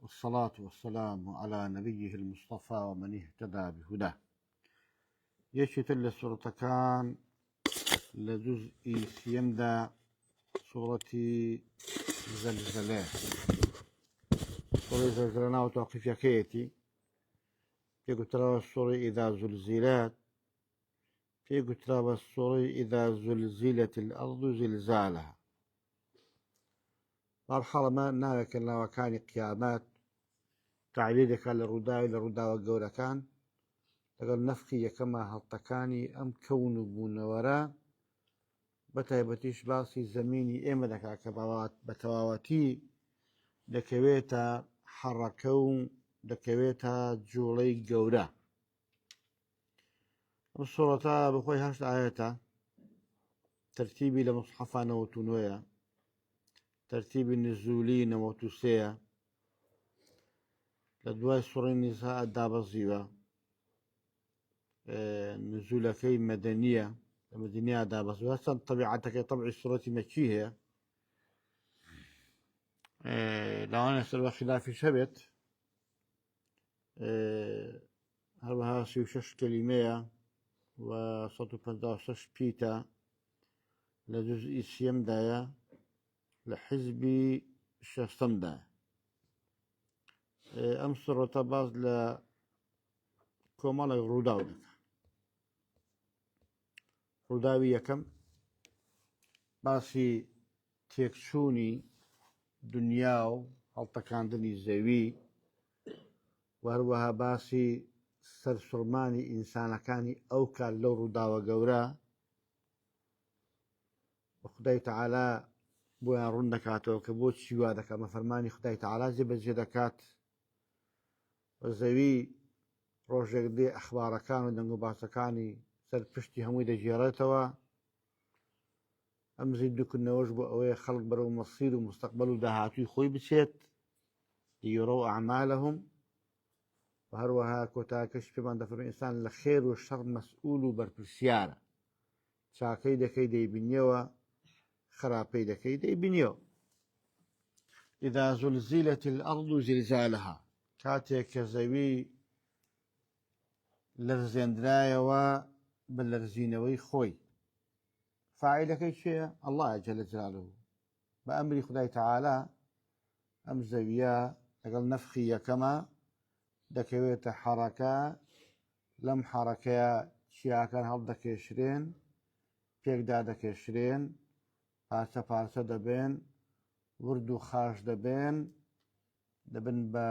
والصلاة والسلام على نبيه المصطفى ومن اهتدى بهداه. يشت السورة كان لجزء سيمدا سورة زلزلة. سورة زلزلة وتوقف يكيتي في قترى السورة إذا زلزلات، في قترى السورة إذا زلزلت الأرض زلزالها. مرحلة ما نالك الله وكان قيامات تعبيرك للرداء وقورا كان لەگەڵ نەفخی یەکەمە هەڵتەکانی ئەم کەون و بوونەوەرە بەتایبەتیش باسی زەمینی ئێمە دەکا کە بە تەواوەتی دەکەوێتە حەڕەکە و دەکەوێتە جوڵەی گەورە. ئەم سوورەتە بەخۆی 8 ئایەتە، تەرتیبی لە مصحەفە 99ە، تەرتیبی نزولی 93ە، لە دوای سوورەی نیساء دابەزیوە. نزولەکەی مەدەنیە، لە مەدینەیە دابەزیوە. چەند طبیعەتەکەی طبعی سوورەتی مەکی هەیە، لەوانە سەر بە خلافیش هەبێت. هەروەها 36 کەلیمەیە و 156 پیتە لە جوزئی سیەمدایە لە حیزبی شەستەمدایە. ئەم سوورەتە باز لە کۆمەڵێک ڕووداو دەکات. ڕووداوی یەکەم باسی تێکچوونی دنیا و هەڵتەکاندنی زەوی و هەروەها باسی سەرسوڕمانی ئینسانەکانی ئەو کات لەو ڕووداوە گەورە و خودای تەعالا بۆیان ڕوون دەکاتەوە کە بۆچی وا دەکات، بە فەرمانی خودای تەعالا جێبەجێ دەکات. بە زەوی ڕۆژێک دێ ئەخبارەکان و دەنگ و باسەکانی سەر پشتی هەمووی دەگێڕێتەوە. ئەم زیندوکردنەوەش بۆ ئەوەیە خەڵک بەرەو مەسیر و مستەقبەل و داهاتووی خۆی بچێت، لیوڕەو ئەعمالەهم. و هەروەها کۆتاکەش پێمان دەفەرمێ ئینسان لە خێر و شەڕ مەسئول و بەرپرسیارە، چاکەی دەکەی دەیبینیەوە، خراپەی دەکەی دەیبینیەوە. ئیذا زولزیلەت الأرض زلزالها، کاتێک کە زەوی لەرزێنرایەوە بە لەرزینەوەی خۆی. فاعیلەکەی کێیە؟ ئەڵڵایە جەلە جەلالوهو. بە ئەمری خودای تەعالا ئەم زەویە لەگەڵ نەفخی یەکەمە دەکەوێتە حەرەکە. لەم حەرەکەیە چیاکان هەڵدەکێشرێن، پێکدا دەکێشرێن، پارچە پارچە دەبێن، ورد و خاش دەبێن، دەبن بە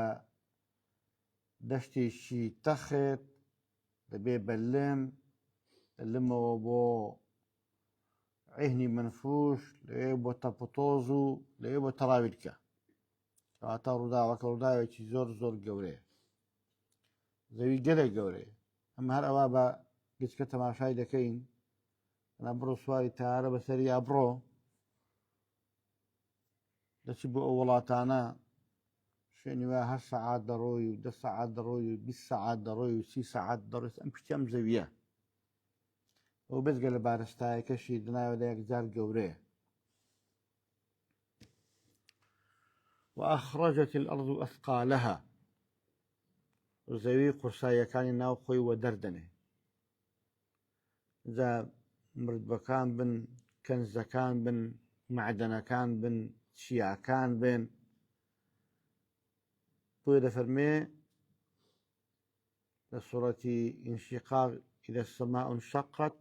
دەشتێکی تەخت، دەبێ بەلم، لەلمەوە بۆ عیهنی منفوش، لەوێ بۆ تەپۆتۆز و لەوێ بۆ تەڕاویلکە. کەواتە ڕووداوەکە ڕووداوێکی زۆر زۆر گەورەیە. زەوی گەلێک گەورەیە. ئەمە هەر ئەوا بە گچکە تەماشای دەکەین، ئەنا بڕۆ سواری تایارە بەسەری یا بڕۆ دەچی بۆ ئەو وڵاتانە شوێنی وایە 8 سەعات دەڕۆی و 10 سەعات دەڕۆی و 20 سەعات دەڕۆی و 30 سەعات دەڕۆی. ئەم پشتی ئەم زەویە ئەو بێجگە لە بارستایەکەشی دناوەدا یەکجار گەورەیە. وأخرجت الأرض أثقالها، زەوی قورساییەکانی ناو خۆی وە دەردەنێ. جا مردبەکان بن، کەنزەکان بن، معدەنەکان بن، چیاکان بن. بۆیە دەفەرمێ لە سوورەتی ئینشقاق إذا السماء انشقت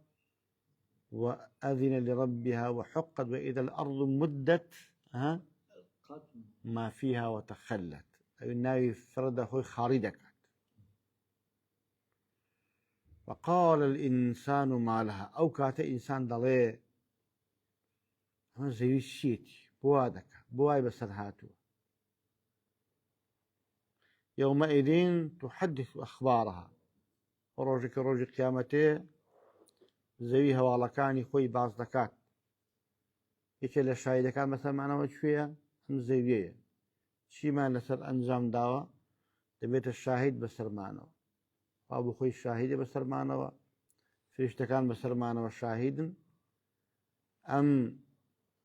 وأذن لربها وحقت وإذا الأرض مدت ما فيها وتخلت. أي ناوي فرد خوي خاري دەکات. وقال الإنسان ما لها، أو كات إنسان دەڵێ ئەمە زەوی چیەتی، بۆ وا دەکات، بۆ وای بەسەر هاتووە. يومئذ تحدث أخبارها، ڕۆژێکە ڕۆژی قیامەتێ زەوی هەواڵەکانی خۆی باز دەکات. یەکێ لە شایدەکان بەسەرمانەوە کوێیە؟ ئەم زەویەیە. چیمان لەسەر ئەنجام داوە؟ دەبێتە شاهید بەسەرمانەوە. وا بۆ خۆی شاهیدە بەسەرمانەوە، فریشتەکان بەسەرمانەوە شاهیدن، ئەم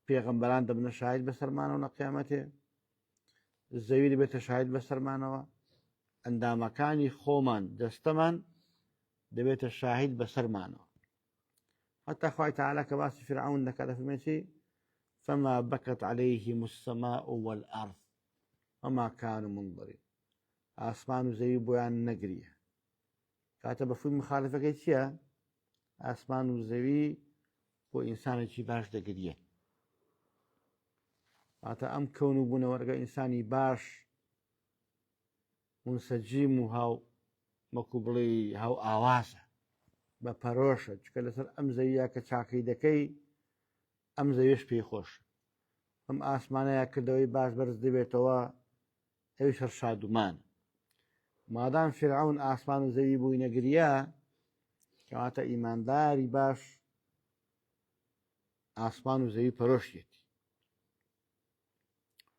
پێغەمبەران دەبنە شاهید بەسەرمانەوە لە قیامەتێ. زەوی دەبێتە شاهید بەسەرمانەوە، ئەندامەکانی خۆمان دەستەمان دەبێتە شاهید بەسەرمانەوە. حتى خوای تعالی کە باسی فرعون دەکات دەفەرمێتی فما بكت عليهم السماء والأرض وما كانوا منظرين. ئاسمان و زەوی بۆیان نەگریە. کاتە بەفوی مخالفەکەی چییە؟ ئاسمان و زەوی بۆ ئینسانێکی باش دەگریە. واتە ئەم کەون و بوونەوەرگە ئینسانی باش منسەجیم و هاو وەکو بڵێ هاو ئاوازە بە پەرۆشە، چکە لەسەر ئەم زەویە کە چاکەی دەکەی ئەم زەویش پێی خۆش، ئەم ئاسمانەیە کردەوەی باش بەرز دەبێتەوە ئەویش هەر شادومان. مادام فرعون ئاسمان و زەوی بووی نەگریە، کەواتە ئیمانداری باش ئاسمان و زەوی پەرۆشیەتی.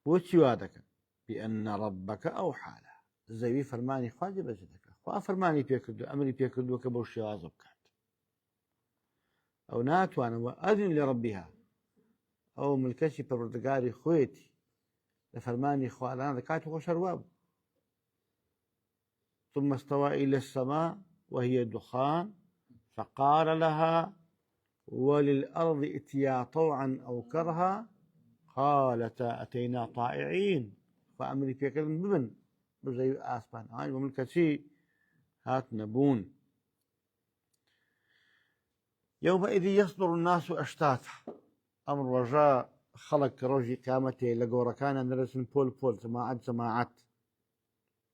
بۆچی وا دەکەن؟ بأن ربك أوحى له. زەوی فەرمانی خوا جێبەجێ دەکات. خوا فەرمانی پێکردو، ئەمری پێکردووە کە بەو شێوازە بکات. ئەو ناتوانەوە ئەذن لربها، ئەو ملکەتی پەروەردگاری خۆیەتی لە فەرمانی خوالان دەکات و خۆش هەروە بوو. ثم استوى إلى السماء وهي دخان فقال لها وللأرض ائتيا طوعا أو كرها قالتا أتينا طائعين. فأمري پێکردن ببن بە زەوی ئاسمان، بە ملکەتی هات نەبوون. يومئذ يصدر الناس أشتاتا. ئەم ڕۆژە خەڵک ڕۆژی قیامەتێ لە گۆڕەکانە دەرەچن پۆل پۆل، جەماعەت جەماعەت.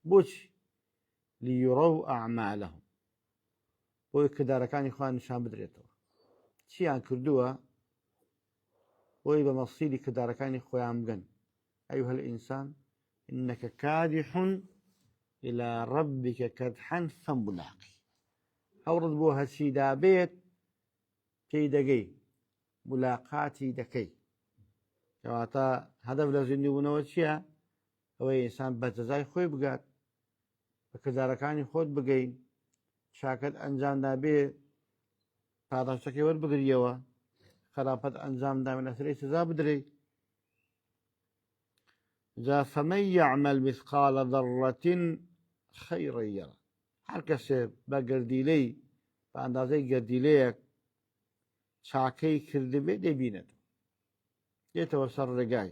بۆچی؟ ليروا أعمالهم، بۆی کردارەکانی خۆیان نیشان بدرێتەوە. چیان کردووە؟ بۆی بە مەسیری کردارەکانی خۆیان بگەن. أيها الإنسان إنك كادح إلى ربك كدحا فملاقي. هەوڕت بۆ هەرچی دابێت پێی دەگەی، ملاقاتی دەکەی. کەواتە هەدەف لە زیندووبوونەوە چییە؟ ئەوەی ئینسان بە جەزای خۆی بگات، بە کردارەکانی خۆت بگەین، چاکەت ئەنجام دابێ پاداشتەکەی وەربگریەوە، خراپەت ئەنجام دامێ لەسەری سزا بدرێ. جا فمن يعمل مثقال ذرة خيرا يره. هەر کەسێ بە گەردیلەی بە ئەندازەی گەردیلەیەک چاکەی کردبێ دەبینێت، دێتەوە سەر ڕێگای.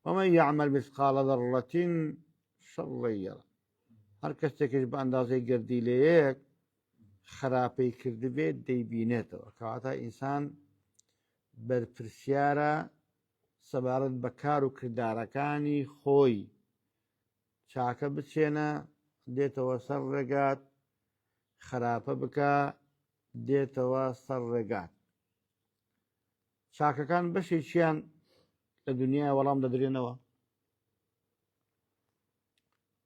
ومن يعمل مثقال ذرة شرا يره. هەر کەسێکیش بە ئەندازەی گەردیلەیەک خراپەی کردبێت دەیبینێتەوە. کەواتە ئینسان بەرپرسیارە سەبارەت بە کار و کردارەکانی خۆی، چاکە بچێنە دێتەوە سەر ڕێگات، خراپە بکە دێتەوە سەر ڕێگات. چاکەکان بەشێکیان لە دنیا وەڵام دەدرێنەوە،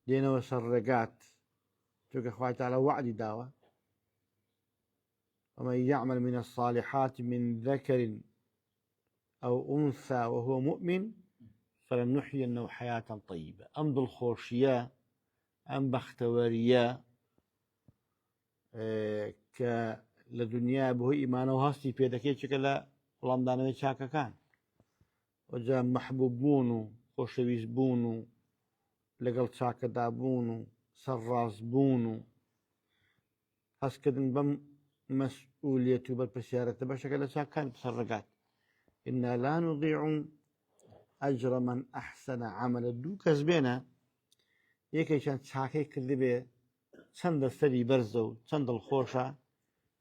دێنەوە سەر ڕێگات، چونکە خوای تەعالی وعدی داوە ومن يعمل من الصالحات من ذكر أو أنثى وهو مؤمن فلنحيينه حياة طيبة. أم دڵخۆشیە، ئەم بەختەوەریە کە لە دنیا بەهۆی ئیمانەوە هەستی پێ دەکەی، چکە لە وەڵامدانەوەی چاکەکان، وەجا مەحبوب بوون و خۆشەویست بوون و لەگەڵ چاکەدا بوون و سەرڕاست بوون و هەستکردن بەم مەسئولیەت و بەرپرسیارەتە بەشەکە لە چاکەکان سەر ڕێگات. إنا لا نضيع أجر من أحسن عملا. دوو کەس بێنە، یەکێکیان چاکەی کردبێ چەندە سەری بەرزە و چەند دڵخۆشە،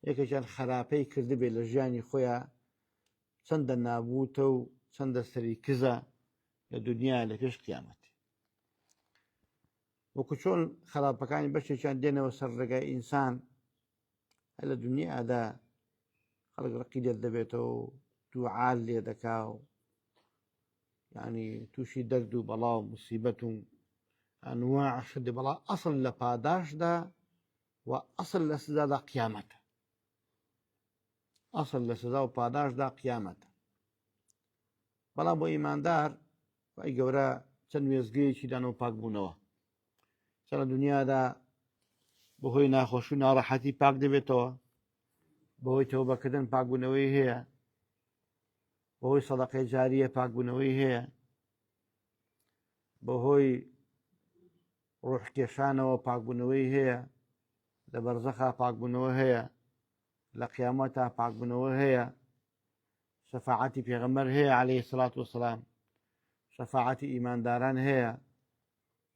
یەکێکیان خراپەی کردبێ لە ژیانی خۆیان چەندە نابوتە و چەندە سەری کزە لە دنیا لە پێش قیامەت. وەکو چۆن خراپەکانی بەشێکیان دێنەوە سەر ڕێگای ئینسان، لە دنیادا خەڵک ڕقی لێت دەبێتەوە و دوعال لێ دەکا و یعنی تووشی دەرد و بەڵا و موسیبەت و ئەنواع شدی، بەڵا ئەسڵ لە پاداشدا و ئەسڵ لە سزادا قیامەتە. ئەسڵ لە سزا و پاداشدا قیامەتە. بەڵام بۆ ئیماندار وای گەورە چەند وێزگەیەکی دانەوە پاک بوونەوە. چەند لە دنیادا بەهۆی ناخۆشی و ناڕەحەتی پاک دەبێتەوە، بەهۆی تەوبەکردن پاکبوونەوەی هەیە، بەهۆی سەدەقەی جاریە پاکبوونەوەی هەیە، بەهۆی ڕوحکێشانەوە پاکبوونەوەی هەیە، لە بەرزەخا پاکبوونەوە هەیە، لە قیامەتا پاکبوونەوە هەیە، شەفاعەتی پێغەمبەر هەیە عەلەیهی سەڵات وەسەلام، شەفاعەتی ئیمانداران هەیە،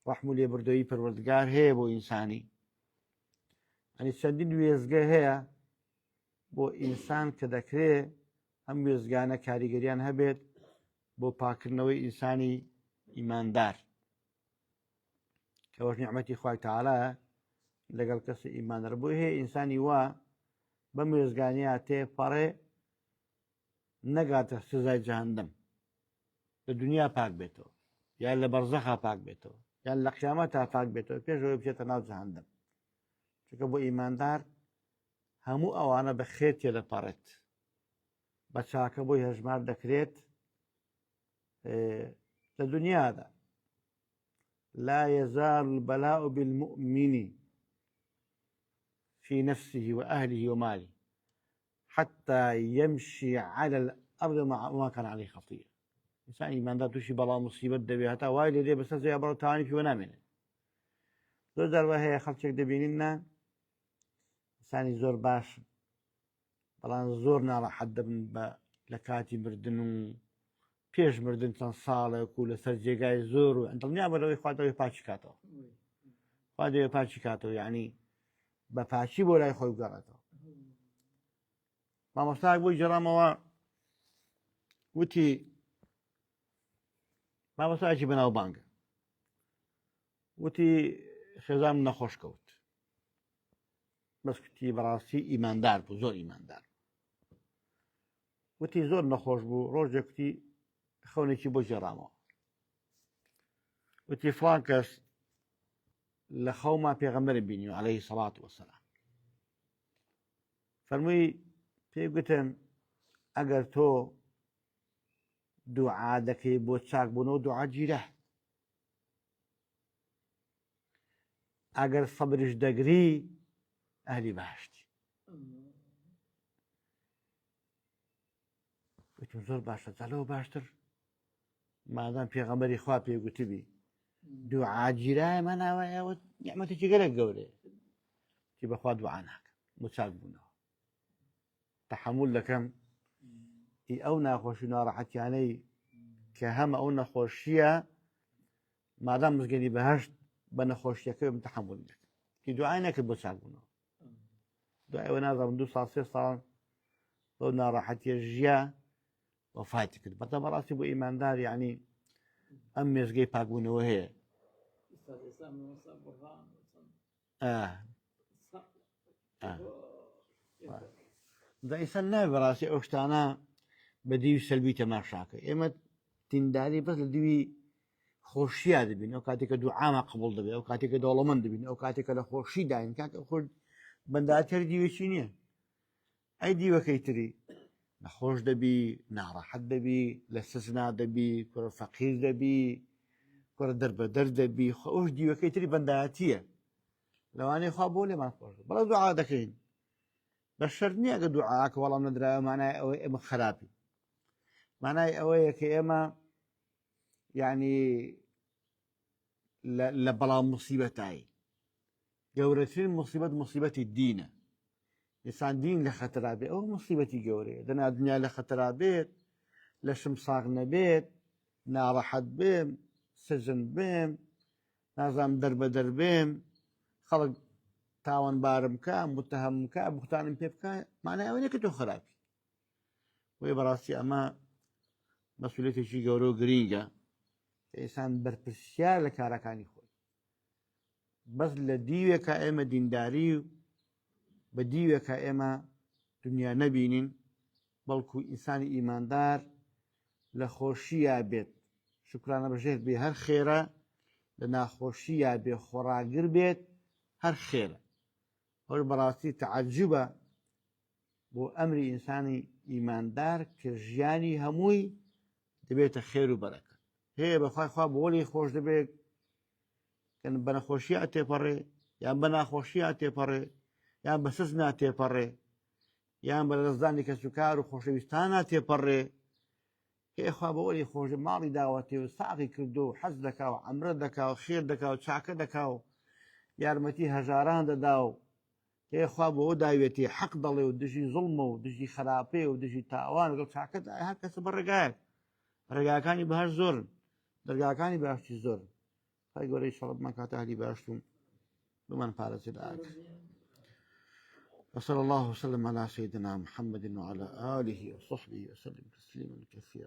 ڕەحم و لێبوردەوەی پەروەردگار هەیە بۆ ئینسانی. ئەنی چەندین وێزگە هەیە بۆ ئینسان کە دەکرێت ئەم وێزگانە کاریگەریان هەبێت بۆ پاکردنەوەی ئینسانی ئیماندار، کەەوەش نیعمەتی خوای تەعالایە لەگەڵ کەسی ئیماندار. بۆ هەیە ئینسانی وا بەم وێزگانەیە تێپەڕێ نەگاتە سزای جەهەنەم، لە دنیا پاک بێتەوە، یان لە بەرزەخا پاک بێتەوە، یان لە قیامەتا پاک بێتەوە، پێشەوەی بچێتە ناو جەهەنەم. چونکە بۆ ئیماندار هەموو ئەوانە بە خێر تێدەپەڕێت، بە چاکە بۆی هەژمار دەکرێت لە دنیادا. لا يزال البلاء بالمؤمن في نفسه وأهله وماله حتى يمشي على الأرض ما كان عليه خطيئة. إنسان إيماندار توشي بلا مصيبة دەبێ هەتا وای لێ دێ بەسەر جێ بەڕۆ تاوانی پێوە نامێنێت. زۆر دەرەوە هەیە خەڵکێک دەبینینە ئینسانی زۆر باش، بەڵام زۆر ناڕەحەت دەبن لە کاتی مردن و پێش مردن چەند ساڵێک و لەسەر جێگای زۆر و دڵنیا بەرەوەی خوا دەوێت پاچی کاتەوە، خوا دەوێت پاچی کاتەوە، یعنی بە پاچی بۆ لای خۆی بگەڕێتەوە. مامۆستایەک بۆی جێڕامەوە، وتی مامۆستایەکی بەناو بانگە، وتی خێزانم نەخۆش کەوت، بەس کوتی بەڕاستی ئیماندار بوو، زۆر ئیماندار، وتی زۆر نەخۆش بوو. ڕۆژێک کوتی خەونێکی بۆ جێڕامەوە، وتی فڵان کەس لە خەوما پێغەمبەری بینیوە عەلەیهی سەڵات وەسەلام، فەرمووی پێی گوتم ئەگەر تۆ دوعا دەکەی بۆ چاکبوونەوە دوعا گیرە، ئەگەر سەبریش دەگری ئەهلی بەهەشتی. وتم زۆر باشە، جالەوە باشتر مادام پێغەمبەری خوا پێی گوتبی دوعا گیرایە مەناوە ئێوە نیعمەتێکی گەلێک گەورەیە، تی بەخوا دوعا ناکەم بۆ چاکبوونەوە، تەحەموڵ دەکەم ئەو ناخۆشی ناڕەحەتیانەی کە هەمە ئەو نەخۆشیە مادام مزگەنی بەهەشت بە نەخۆشیەکە من تەحەموڵ دەکەم، تی دوعای نەکرد بۆ چاکبوونەوە. دوای ئەوە نازانم 2 ساڵ 3 ساڵ بەو ناڕەحەتیە ژیا وەفاتی کرد. بەتە بەڕاستی بۆ ئیماندار یعنی ئەم مێزگەی پاکبوونەوە هەیە. دا ئینسان نابێ بەڕاستی ئەو شتانە بە دیوی سەلبی تەماشاکە. ئێمە دینداری بەس لە دیوی خۆشییا دەبین، ئەو کاتێککە دوعاما قبوڵ دەبێت، ئەو کاتێککە دەوڵەمەند دەبین، ئەو کاتێککە لە خۆشی داین، کاکە خۆ بەنداتەر دیوێکی نییە. ئەی دیوەکەی تری نەخۆش دەبی، ناڕەحەت دەبی، لە سزنا دەبی، کوڕە فەقیر دەبی، کوڕە دەربەدەر دەبی، ئەوش دیوەکەی تری بەندایەتیە، لەوانەیە خوا بۆ لێمان خۆش بەڵام دوعا دەکەین. بە شەرت نییە ئەگە دوعاکە وەڵام نەدرایە مانای ئەوەی ئێمە خراپی، مانای ئەوەیە کە ئێمە یعنی لە بەڵام موسیبەتایی گەورەترین موسیبەت موسیبەتی دینە. ئینسان دین لە خەتەرا بێت، ئەو موسیبەتی گەورەیە. دەنا دنیا لە خەتەرا بێت، لە شم ساغ نەبێت، ناڕەحەت بێم، سجن بێم، نازانم دەربەدەر بێم، خەڵک تاوانبارم کە، متهەمم کە، بوختانم پێ بکە، مانای ئەوە نییە کە تۆ خراپی. وێ بەڕاستی ئەمە مەسئولیەتێکی گەورە و گرینگە کە ئینسان بەرپرسیار لە کارەکانی خۆی. بەس لە دیوێکە ئێمە دینداری و بە دیوێکە ئێمە دنیا نەبینین، بەڵکو ئینسانی ئیماندار لە خۆشییا بێت شکرانە بەژێر بێ هەر خێرە، لە ناخۆشییا بێ خۆڕاگر بێت هەر خێرە. ئەوش بەڕاستی تەعەجوبە بۆ ئەمری ئینسانی ئیماندار کە ژیانی هەمووی دەبێتە خێر و بەرەکەت. هەیە بەخوای خوا بۆ لێی خۆش دەبێت کە بە نەخۆشییا تێپەڕێ، یان بە ناخۆشییا تێپەڕێ، یان بە سزنا تێپەڕێ، یان بە لەدەستدانی کەسوکار و خۆشەویستانە تێپەڕێ، إخوة بقولي خوش ماڵی داوەتێ و ساقی کردو و حەز دەکا و عەمرە دەکا و خێر دەکا و چاکە دەکا و یارمەتی هەژاران دەدا و ئێخوا بۆ ئەو داوێتی حەق دەڵێ و دژی زوڵمە و دژی خراپێ و دژی تاوان لەگەڵ چاکەدا هەر کەسە بە ڕێگایەک ڕێگاکانی بەهەر زۆرن دەرگاکانی باشی زۆر خی گەورەی ئینشەڵڵا بمان کاتە ئەهلی باشتوم بمان پارێزێ لە ئاگر وصلى الله وسلم على سيدنا محمد وعلى آله وصحبه وسلم تسليما كثيرا